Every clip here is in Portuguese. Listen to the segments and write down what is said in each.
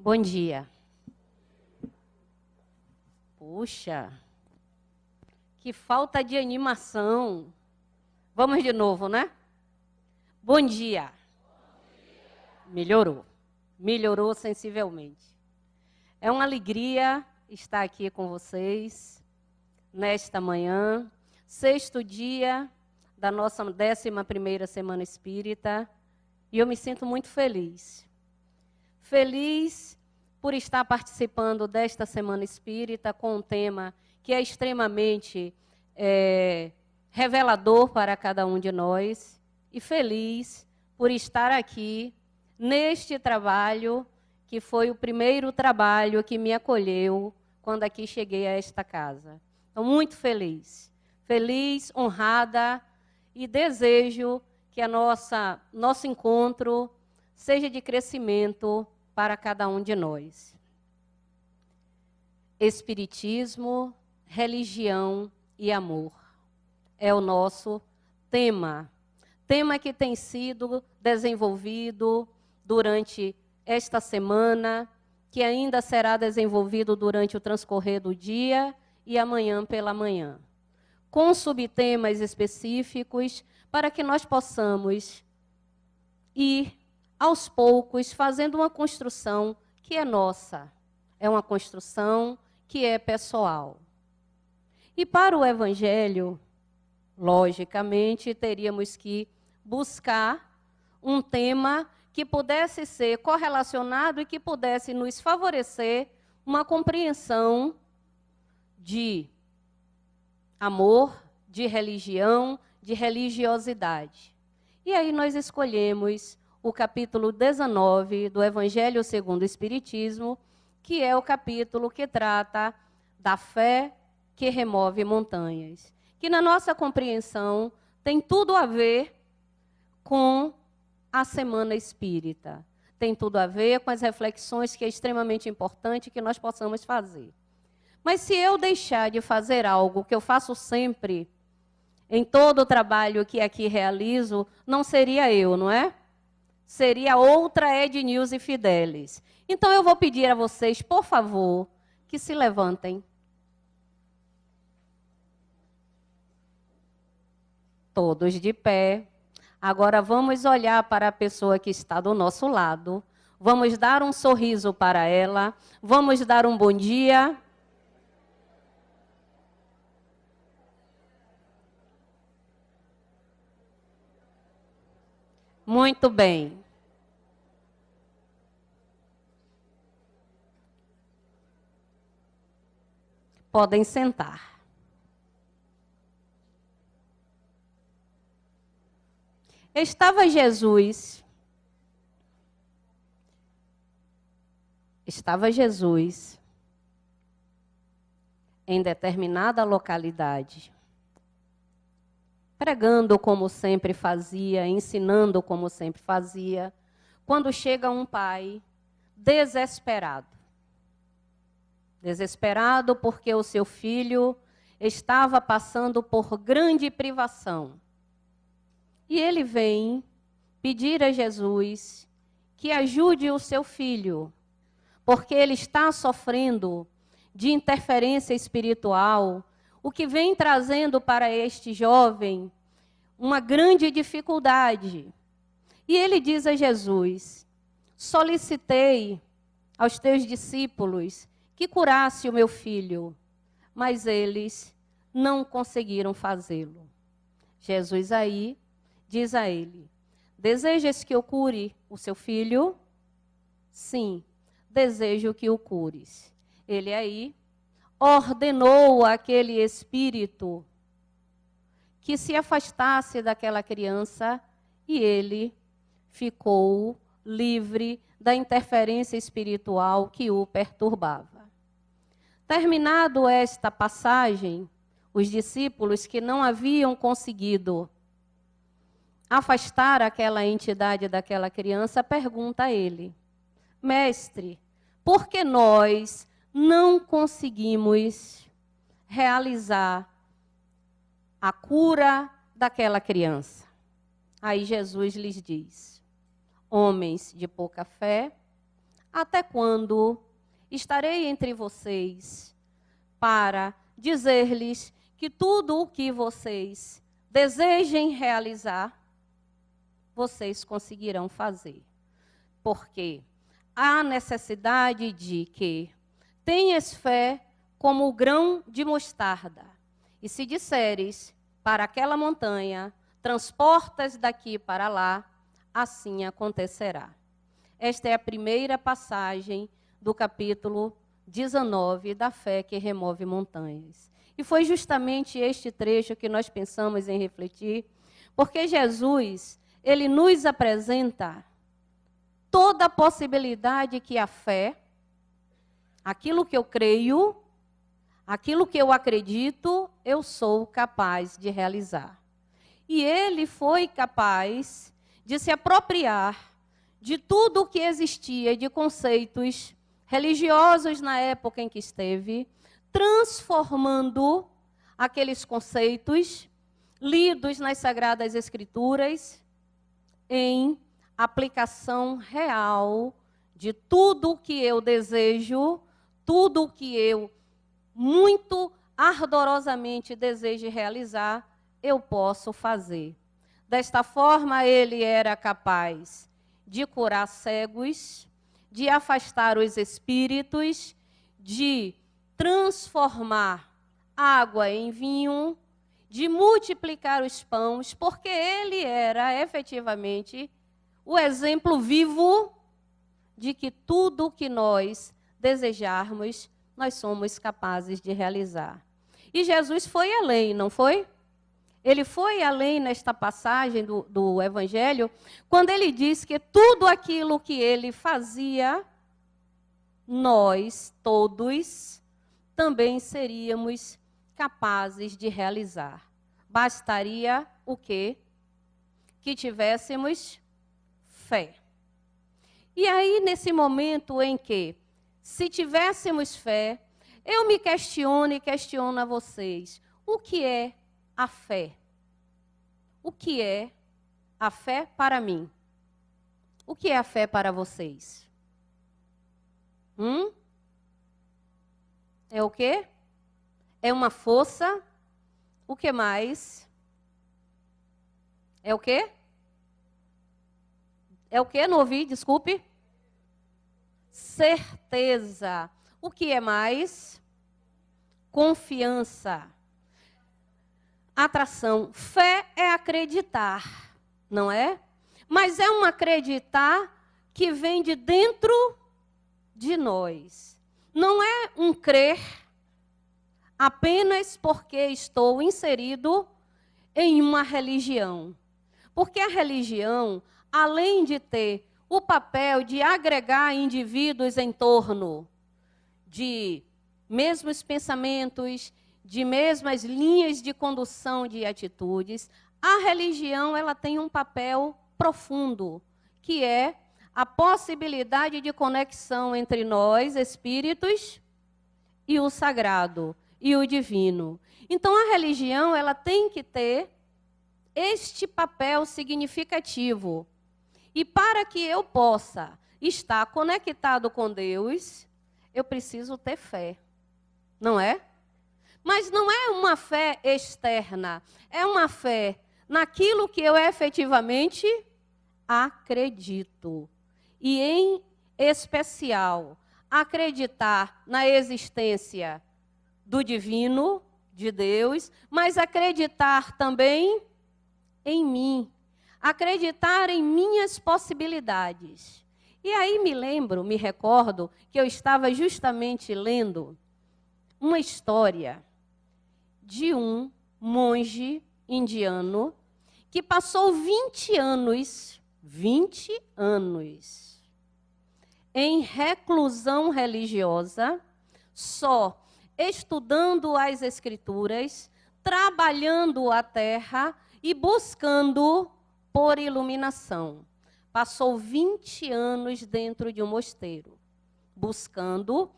Bom dia. Puxa, que falta de animação. Vamos de novo, né? Bom dia. Melhorou. Melhorou sensivelmente. É uma alegria estar aqui com vocês nesta manhã, sexto dia da nossa 11ª Semana Espírita, e eu me sinto muito feliz. Feliz por estar participando desta Semana Espírita com um tema que é extremamente revelador para cada um de nós, e feliz por estar aqui neste trabalho, que foi o primeiro trabalho que me acolheu quando aqui cheguei a esta casa. Estou muito feliz, honrada, e desejo que nosso encontro seja de crescimento para cada um de nós. Espiritismo, religião e amor é o nosso tema. Tema que tem sido desenvolvido durante esta semana, que ainda será desenvolvido durante o transcorrer do dia e amanhã pela manhã, com subtemas específicos para que nós possamos ir aos poucos fazendo uma construção que é nossa, é uma construção que é pessoal. E para o Evangelho, logicamente, teríamos que buscar um tema que pudesse ser correlacionado e que pudesse nos favorecer uma compreensão de amor, de religião, de religiosidade. E aí nós escolhemos o capítulo 19 do Evangelho segundo o Espiritismo, que é o capítulo que trata da fé que remove montanhas, que na nossa compreensão tem tudo a ver com a Semana Espírita, tem tudo a ver com as reflexões que é extremamente importante que nós possamos fazer. Mas se eu deixar de fazer algo que eu faço sempre, em todo o trabalho que aqui realizo, não seria eu, não é? Seria outra Ednilze Fidelis. Então eu vou pedir a vocês, por favor, que se levantem. Todos de pé. Agora vamos olhar para a pessoa que está do nosso lado. Vamos dar um sorriso para ela. Vamos dar um bom dia. Muito bem. Podem sentar. Estava Jesus em determinada localidade, pregando como sempre fazia, ensinando como sempre fazia, quando chega um pai desesperado. Desesperado porque o seu filho estava passando por grande privação. E ele vem pedir a Jesus que ajude o seu filho, porque ele está sofrendo de interferência espiritual, o que vem trazendo para este jovem uma grande dificuldade. E ele diz a Jesus: solicitei aos teus discípulos que curasse o meu filho, mas eles não conseguiram fazê-lo. Jesus aí diz a ele: desejas que eu cure o seu filho? Sim, desejo que o cures. Ele aí ordenou àquele espírito que se afastasse daquela criança e ele ficou livre da interferência espiritual que o perturbava. Terminado esta passagem, os discípulos que não haviam conseguido afastar aquela entidade daquela criança, pergunta a ele: mestre, por que nós não conseguimos realizar a cura daquela criança? Aí Jesus lhes diz: homens de pouca fé, Até quando estarei entre vocês para dizer-lhes que tudo o que vocês desejem realizar, vocês conseguirão fazer? Porque há necessidade de que tenhas fé como o grão de mostarda. E se disseres para aquela montanha, transportas daqui para lá, assim acontecerá. Esta é a primeira passagem do capítulo 19 da fé que remove montanhas. E foi justamente este trecho que nós pensamos em refletir, porque Jesus, ele nos apresenta toda a possibilidade que a fé, aquilo que eu creio, aquilo que eu acredito, eu sou capaz de realizar. E ele foi capaz de se apropriar de tudo o que existia de conceitos religiosos na época em que esteve, transformando aqueles conceitos lidos nas Sagradas Escrituras em aplicação real de tudo o que eu desejo, tudo o que eu muito ardorosamente desejo realizar, eu posso fazer. Desta forma, ele era capaz de curar cegos, de afastar os espíritos, de transformar água em vinho, de multiplicar os pães, porque ele era efetivamente o exemplo vivo de que tudo o que nós desejarmos, nós somos capazes de realizar. E Jesus foi além, não foi? Ele foi além nesta passagem do Evangelho, quando ele diz que tudo aquilo que ele fazia, nós todos também seríamos capazes de realizar. Bastaria o quê? Que tivéssemos fé. E aí, nesse momento em que, se tivéssemos fé, eu me questiono e questiono a vocês, o que é a fé? O que é a fé para mim? O que é a fé para vocês? É o quê? É uma força? O que mais? É o quê? É o quê? Não ouvi, desculpe. Certeza. O que é mais? Confiança. Atração. Fé é acreditar, não é? Mas é um acreditar que vem de dentro de nós. Não é um crer apenas porque estou inserido em uma religião. Porque a religião, além de ter o papel de agregar indivíduos em torno de mesmos pensamentos, de mesmas linhas de condução de atitudes, a religião ela tem um papel profundo, que é a possibilidade de conexão entre nós, espíritos, e o sagrado, e o divino. Então, a religião ela tem que ter este papel significativo. E para que eu possa estar conectado com Deus, eu preciso ter fé, não é? Mas não é uma fé externa, é uma fé naquilo que eu efetivamente acredito. E, em especial, acreditar na existência do divino, de Deus, mas acreditar também em mim, acreditar em minhas possibilidades. E aí me recordo, que eu estava justamente lendo uma história de um monge indiano que passou 20 anos em reclusão religiosa, só estudando as Escrituras, trabalhando a terra e buscando por iluminação. Passou 20 anos dentro de um mosteiro, buscando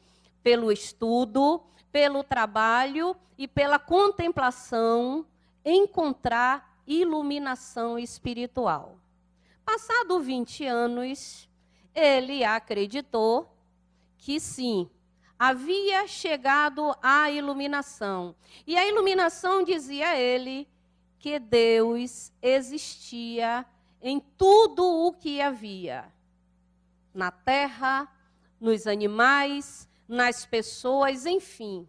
pelo estudo, pelo trabalho e pela contemplação, encontrar iluminação espiritual. Passado 20 anos, ele acreditou que sim, havia chegado a iluminação. E a iluminação dizia a ele que Deus existia em tudo o que havia. Na terra, nos animais, nas pessoas, enfim.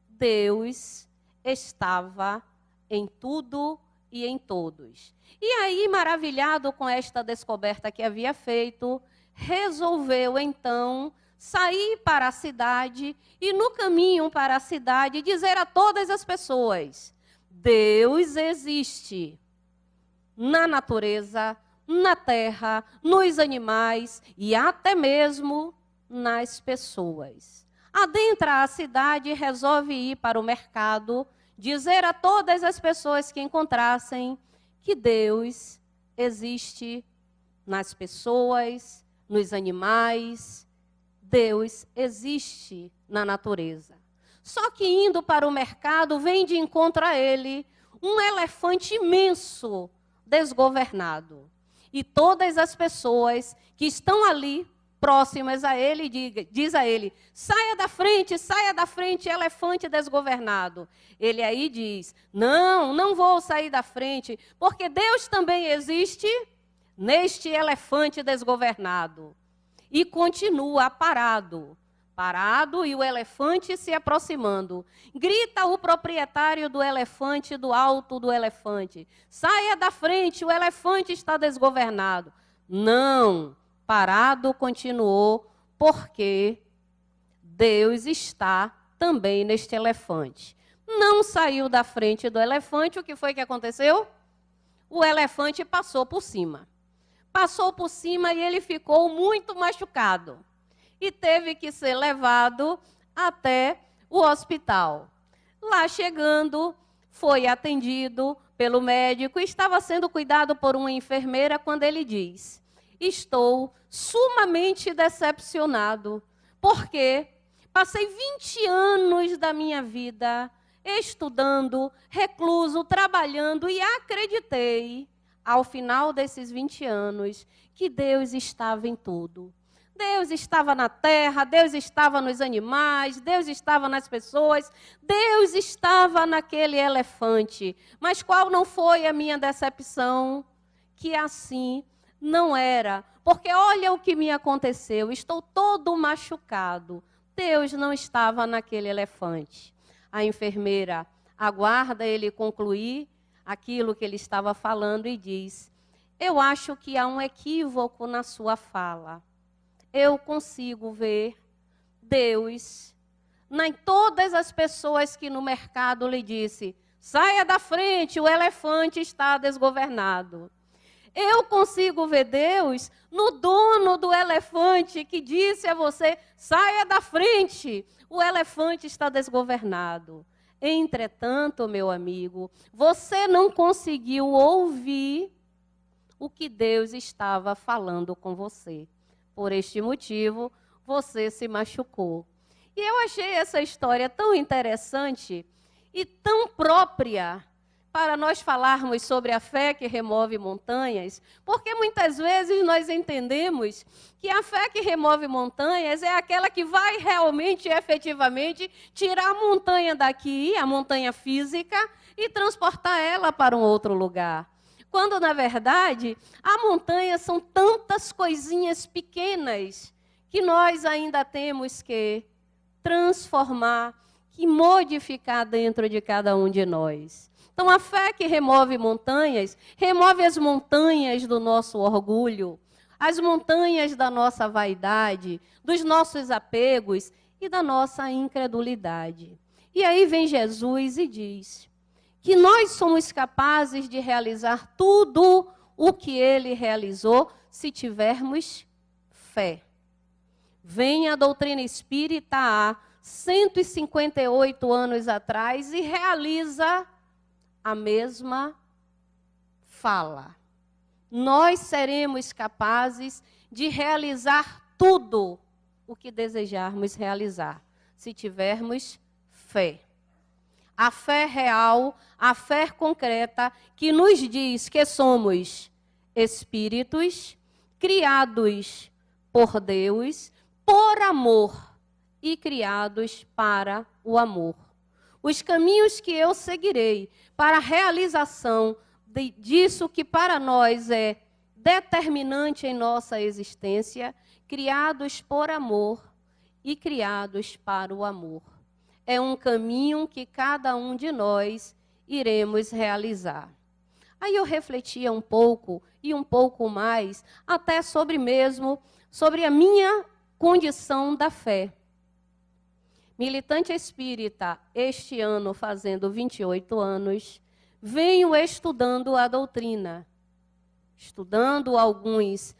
Deus estava em tudo e em todos. E aí, maravilhado com esta descoberta que havia feito, resolveu então sair para a cidade e no caminho para a cidade dizer a todas as pessoas: Deus existe na natureza, na terra, nos animais e até mesmo nas pessoas. Adentra a cidade e resolve ir para o mercado, dizer a todas as pessoas que encontrassem que Deus existe nas pessoas, nos animais. Deus existe na natureza. Só que indo para o mercado, vem de encontro a ele um elefante imenso, desgovernado. E todas as pessoas que estão ali, próximas a ele, diz a ele: saia da frente, elefante desgovernado. Ele aí diz: não vou sair da frente, porque Deus também existe neste elefante desgovernado. E continua parado e o elefante se aproximando. Grita o proprietário do elefante do alto do elefante: saia da frente, o elefante está desgovernado. Não, parado continuou, porque Deus está também neste elefante. Não saiu da frente do elefante, o que foi que aconteceu? O elefante passou por cima. Passou por cima e ele ficou muito machucado. E teve que ser levado até o hospital. Lá chegando, foi atendido pelo médico e estava sendo cuidado por uma enfermeira quando ele diz: estou sumamente decepcionado, porque passei 20 anos da minha vida estudando, recluso, trabalhando e acreditei, ao final desses 20 anos, que Deus estava em tudo. Deus estava na terra, Deus estava nos animais, Deus estava nas pessoas, Deus estava naquele elefante. Mas qual não foi a minha decepção? Que assim não era. Porque olha o que me aconteceu, estou todo machucado. Deus não estava naquele elefante. A enfermeira aguarda ele concluir aquilo que ele estava falando e diz: eu acho que há um equívoco na sua fala. Eu consigo ver Deus em todas as pessoas que no mercado lhe disse: saia da frente, o elefante está desgovernado. Eu consigo ver Deus no dono do elefante que disse a você: saia da frente, o elefante está desgovernado. Entretanto, meu amigo, você não conseguiu ouvir o que Deus estava falando com você. Por este motivo, você se machucou. E eu achei essa história tão interessante e tão própria para nós falarmos sobre a fé que remove montanhas, porque muitas vezes nós entendemos que a fé que remove montanhas é aquela que vai realmente, efetivamente, tirar a montanha daqui, a montanha física, e transportar ela para um outro lugar. Quando, na verdade, a montanha são tantas coisinhas pequenas que nós ainda temos que transformar, que modificar dentro de cada um de nós. Então, a fé que remove montanhas, remove as montanhas do nosso orgulho, as montanhas da nossa vaidade, dos nossos apegos e da nossa incredulidade. E aí vem Jesus e diz que nós somos capazes de realizar tudo o que ele realizou se tivermos fé. Vem a doutrina espírita há 158 anos atrás e realiza a mesma fala. Nós seremos capazes de realizar tudo o que desejarmos realizar, se tivermos fé. A fé real, a fé concreta, que nos diz que somos espíritos criados por Deus, por amor e criados para o amor. Os caminhos que eu seguirei para a realização disso que para nós é determinante em nossa existência, criados por amor e criados para o amor. É um caminho que cada um de nós iremos realizar. Aí eu refletia um pouco e um pouco mais, até sobre a minha condição da fé. Militante espírita, este ano fazendo 28 anos, venho estudando a doutrina. Estudando alguns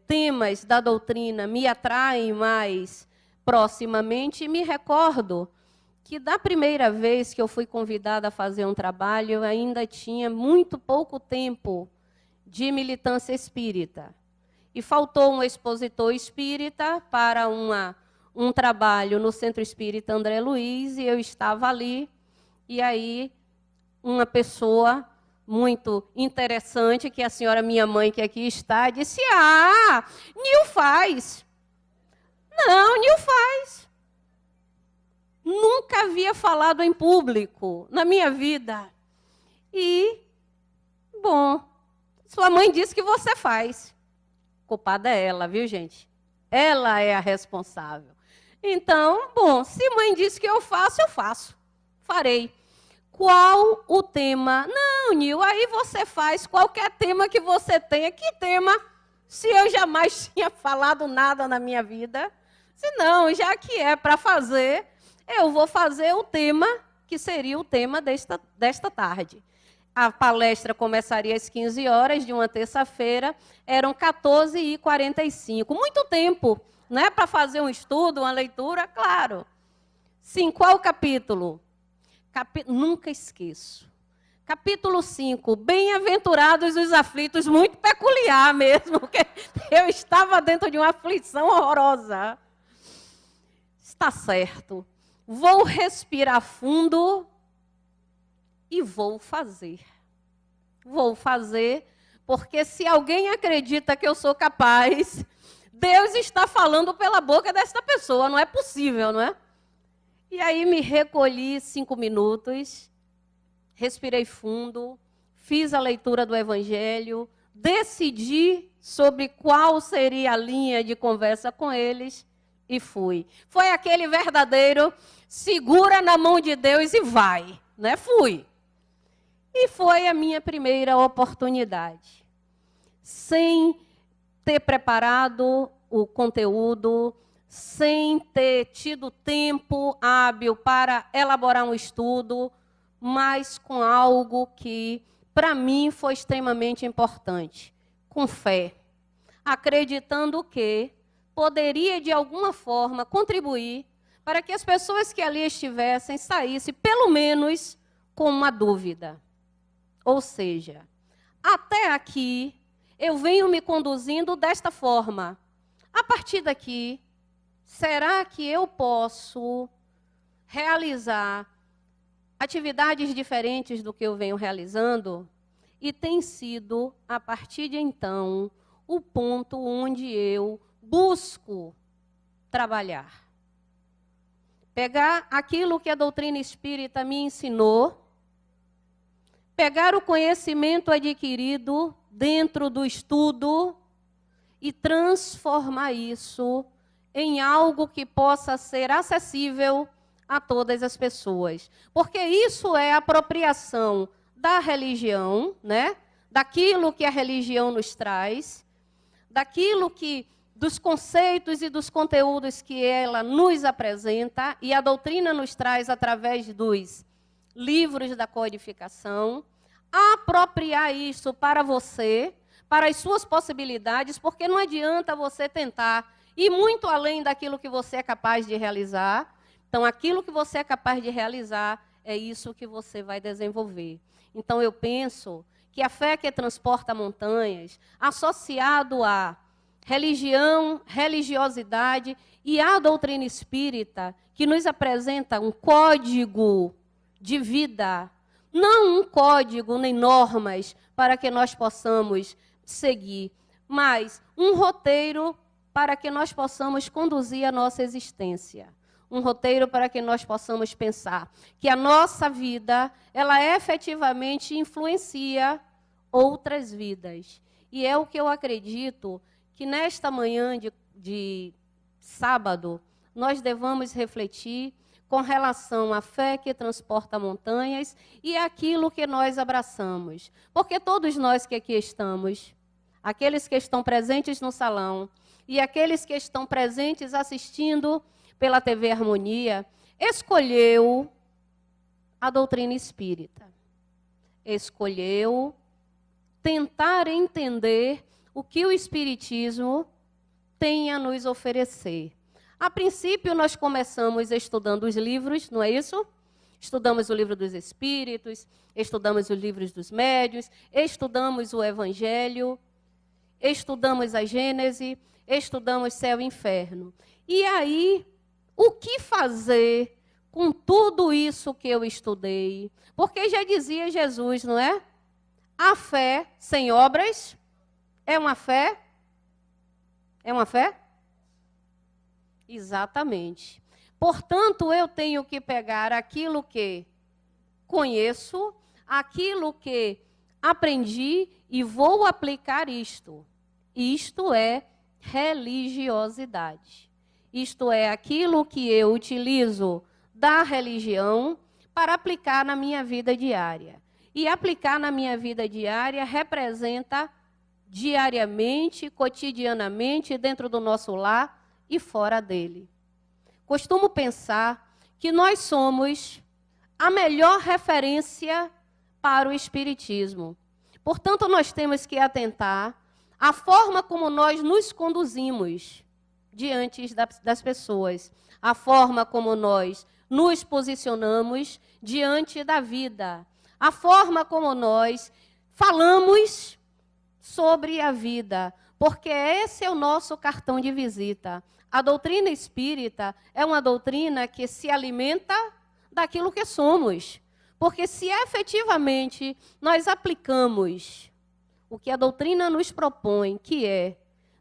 temas da doutrina me atraem mais proximamente e me recordo que da primeira vez que eu fui convidada a fazer um trabalho, eu ainda tinha muito pouco tempo de militância espírita. E faltou um expositor espírita para um trabalho no Centro Espírita André Luiz, e eu estava ali, e aí uma pessoa muito interessante, que a senhora, minha mãe, que aqui está, disse, Nil faz. Não, Nil faz. Nunca havia falado em público na minha vida. E, bom, sua mãe disse que você faz. Culpada é ela, viu, gente? Ela é a responsável. Então, bom, se mãe disse que eu faço. Farei. Qual o tema? Não, Nil, aí você faz qualquer tema que você tenha. Que tema? Se eu jamais tinha falado nada na minha vida. Se não, já que é para fazer, eu vou fazer o tema que seria o tema desta tarde. A palestra começaria às 15 horas de uma terça-feira, eram 14h45. Muito tempo, né, para fazer um estudo, uma leitura, claro. Sim, qual capítulo? Nunca esqueço. Capítulo 5, bem-aventurados os aflitos, muito peculiar mesmo, porque eu estava dentro de uma aflição horrorosa. Está certo. Vou respirar fundo e vou fazer. Vou fazer, porque se alguém acredita que eu sou capaz, Deus está falando pela boca desta pessoa, não é possível, não é? E aí me recolhi 5 minutos, respirei fundo, fiz a leitura do Evangelho, decidi sobre qual seria a linha de conversa com eles e fui. Foi aquele verdadeiro, segura na mão de Deus e vai, né? Fui. E foi a minha primeira oportunidade. Sem ter preparado o conteúdo, sem ter tido tempo hábil para elaborar um estudo, mas com algo que, para mim, foi extremamente importante. Com fé. Acreditando que poderia, de alguma forma, contribuir para que as pessoas que ali estivessem saíssem, pelo menos, com uma dúvida. Ou seja, até aqui, eu venho me conduzindo desta forma. A partir daqui, será que eu posso realizar atividades diferentes do que eu venho realizando? E tem sido, a partir de então, o ponto onde eu busco trabalhar. Pegar aquilo que a doutrina espírita me ensinou, pegar o conhecimento adquirido dentro do estudo e transformar isso em algo que possa ser acessível a todas as pessoas. Porque isso é apropriação da religião, né? Daquilo que a religião nos traz, daquilo que, dos conceitos e dos conteúdos que ela nos apresenta, e a doutrina nos traz através dos livros da codificação, apropriar isso para você, para as suas possibilidades, porque não adianta você tentar ir muito além daquilo que você é capaz de realizar. Então, aquilo que você é capaz de realizar, é isso que você vai desenvolver. Então, eu penso que a fé que transporta montanhas, associado à religião, religiosidade e à doutrina espírita, que nos apresenta um código de vida, não um código nem normas para que nós possamos seguir, mas um roteiro para que nós possamos conduzir a nossa existência. um roteiro para que nós possamos pensar que a nossa vida, ela efetivamente influencia outras vidas. E é o que eu acredito que nesta manhã de sábado, nós devamos refletir com relação à fé que transporta montanhas e aquilo que nós abraçamos. Porque todos nós que aqui estamos, aqueles que estão presentes no salão e aqueles que estão presentes assistindo pela TV Harmonia, escolheu a doutrina espírita. Escolheu tentar entender o que o Espiritismo tem a nos oferecer. A princípio, nós começamos estudando os livros, não é isso? Estudamos o livro dos Espíritos, estudamos os livros dos Médiuns, estudamos o Evangelho, estudamos a Gênese, estudamos céu e inferno. E aí, o que fazer com tudo isso que eu estudei? Porque já dizia Jesus, não é? A fé sem obras é uma fé? É uma fé? Exatamente. Portanto, eu tenho que pegar aquilo que conheço, aquilo que aprendi e vou aplicar isto. Isto é religiosidade. Isto é aquilo que eu utilizo da religião para aplicar na minha vida diária. E aplicar na minha vida diária representa diariamente, cotidianamente, dentro do nosso lar e fora dele. Costumo pensar que nós somos a melhor referência para o Espiritismo. Portanto, nós temos que atentar à forma como nós nos conduzimos diante das pessoas, a forma como nós nos posicionamos diante da vida, a forma como nós falamos sobre a vida, porque esse é o nosso cartão de visita. A doutrina espírita é uma doutrina que se alimenta daquilo que somos, porque se efetivamente nós aplicamos o que a doutrina nos propõe, que é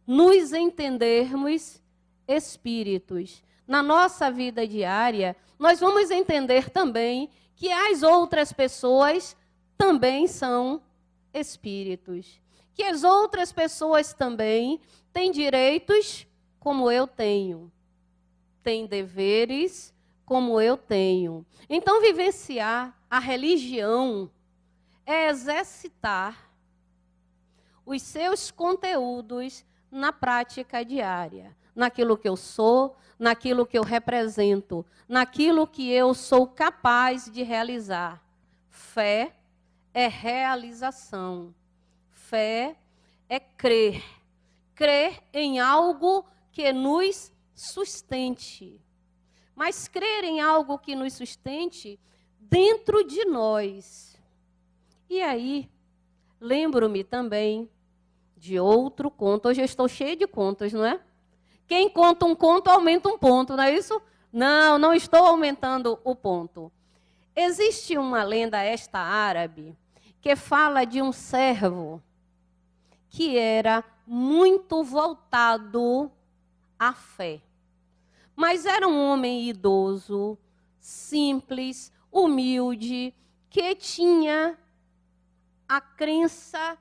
nos entendermos espíritos na nossa vida diária, nós vamos entender também que as outras pessoas também são espíritos. Que as outras pessoas também têm direitos como eu tenho. Têm deveres como eu tenho. Então, vivenciar a religião é exercitar os seus conteúdos na prática diária, naquilo que eu sou, naquilo que eu represento, naquilo que eu sou capaz de realizar. Fé é realização. Fé é crer. Crer em algo que nos sustente. Mas crer em algo que nos sustente dentro de nós. E aí, lembro-me também de outro conto. Hoje eu estou cheia de contos, não é? Quem conta um conto, aumenta um ponto, não é isso? Não, não estou aumentando o ponto. Existe uma lenda esta árabe que fala de um servo que era muito voltado à fé. Mas era um homem idoso, simples, humilde, que tinha a crença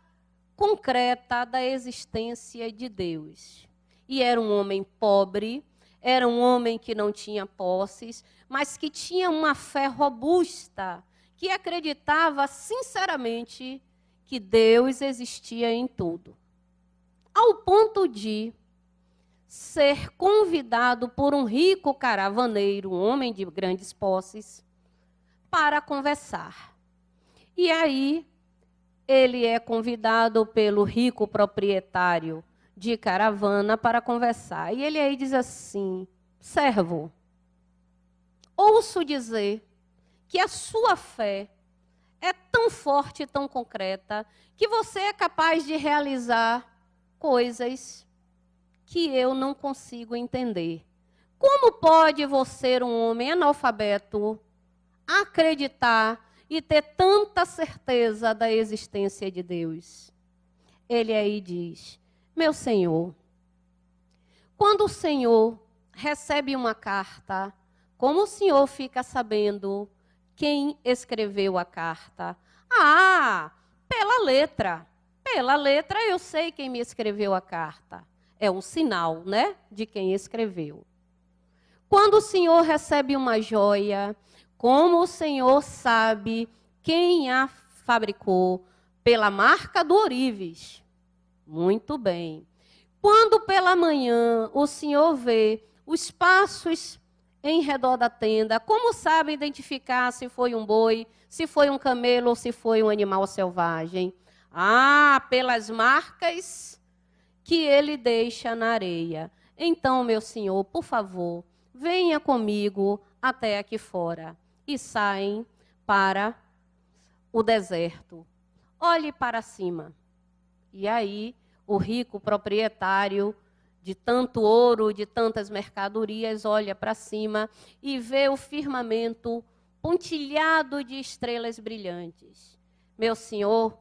concreta da existência de Deus. E era um homem pobre, era um homem que não tinha posses, mas que tinha uma fé robusta, que acreditava sinceramente que Deus existia em tudo. Ao ponto de ser convidado por um rico caravaneiro, um homem de grandes posses, para conversar. E aí, ele é convidado pelo rico proprietário de caravana para conversar. E ele aí diz assim: servo, ouço dizer que a sua fé é tão forte e tão concreta que você é capaz de realizar coisas que eu não consigo entender. Como pode você, um homem analfabeto, acreditar e ter tanta certeza da existência de Deus? Ele aí diz: meu Senhor, quando o Senhor recebe uma carta como o senhor fica sabendo quem escreveu a carta? Ah, pela letra. Pela letra eu sei quem me escreveu a carta. É um sinal, né, de quem escreveu. Quando o senhor recebe uma joia, como o senhor sabe quem a fabricou? Pela marca do ourives. Muito bem. Quando pela manhã o senhor vê os passos em redor da tenda, como sabe identificar se foi um boi, se foi um camelo ou se foi um animal selvagem? Ah, pelas marcas que ele deixa na areia. Então, meu senhor, por favor, venha comigo até aqui fora. E saem para o deserto. Olhe para cima. E aí, o rico proprietário de tanto ouro, de tantas mercadorias, olha para cima e vê o firmamento pontilhado de estrelas brilhantes. Meu senhor,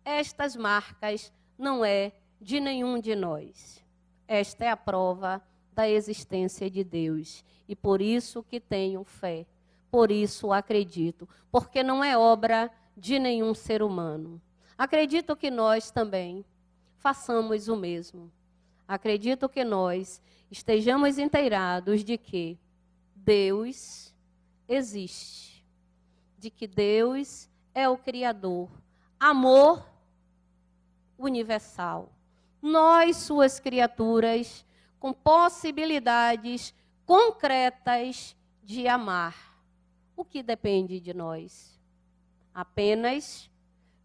estas marcas não é de nenhum de nós. Esta é a prova da existência de Deus. E por isso que tenho fé, por isso acredito, porque não é obra de nenhum ser humano. Acredito que nós também façamos o mesmo. Acredito que nós estejamos inteirados de que Deus existe, de que Deus é o Criador, amor universal. Nós, suas criaturas, com possibilidades concretas de amar. O que depende de nós? Apenas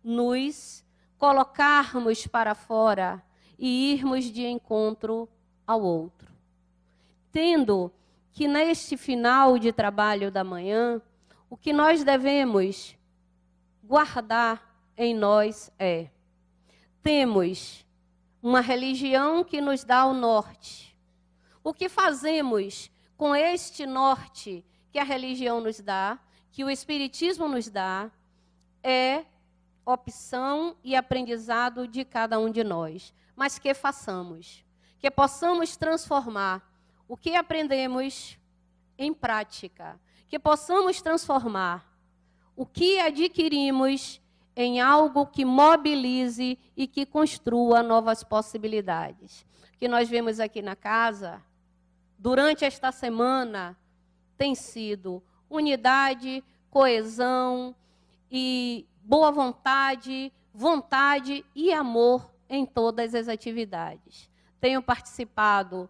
nos colocarmos para fora e irmos de encontro ao outro. Tendo que neste final de trabalho da manhã, o que nós devemos guardar em nós é: temos uma religião que nos dá o norte. O que fazemos com este norte que a religião nos dá, que o Espiritismo nos dá, é opção e aprendizado de cada um de nós. Mas que façamos, que possamos transformar o que aprendemos em prática, que possamos transformar o que adquirimos em algo que mobilize e que construa novas possibilidades. O que nós vemos aqui na casa, durante esta semana, tem sido unidade, coesão e boa vontade, vontade e amor em todas as atividades. Tenho participado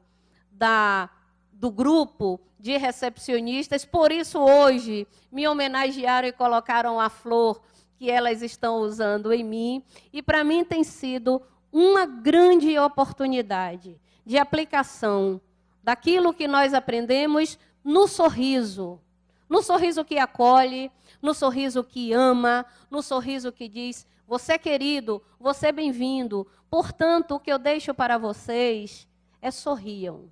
do grupo de recepcionistas, por isso hoje me homenagearam e colocaram a flor que elas estão usando em mim. E para mim tem sido uma grande oportunidade de aplicação daquilo que nós aprendemos no sorriso que acolhe, no sorriso que ama, no sorriso que diz: você é querido, você é bem-vindo. Portanto, o que eu deixo para vocês é sorriam.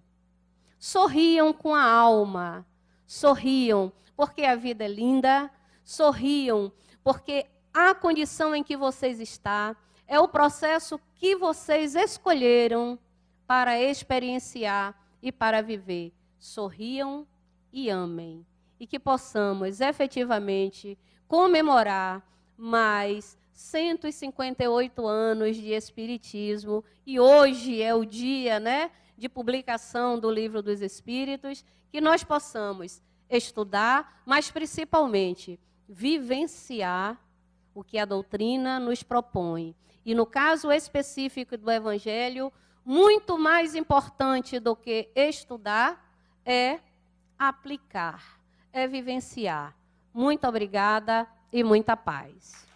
Sorriam com a alma. Sorriam porque a vida é linda. Sorriam porque a condição em que vocês estão é o processo que vocês escolheram para experienciar e para viver. Sorriam e amem. E que possamos efetivamente comemorar mais 158 anos de Espiritismo. E hoje é o dia, né, de publicação do Livro dos Espíritos, que nós possamos estudar, mas principalmente vivenciar o que a doutrina nos propõe. E no caso específico do Evangelho, muito mais importante do que estudar é aplicar, é vivenciar. Muito obrigada e muita paz.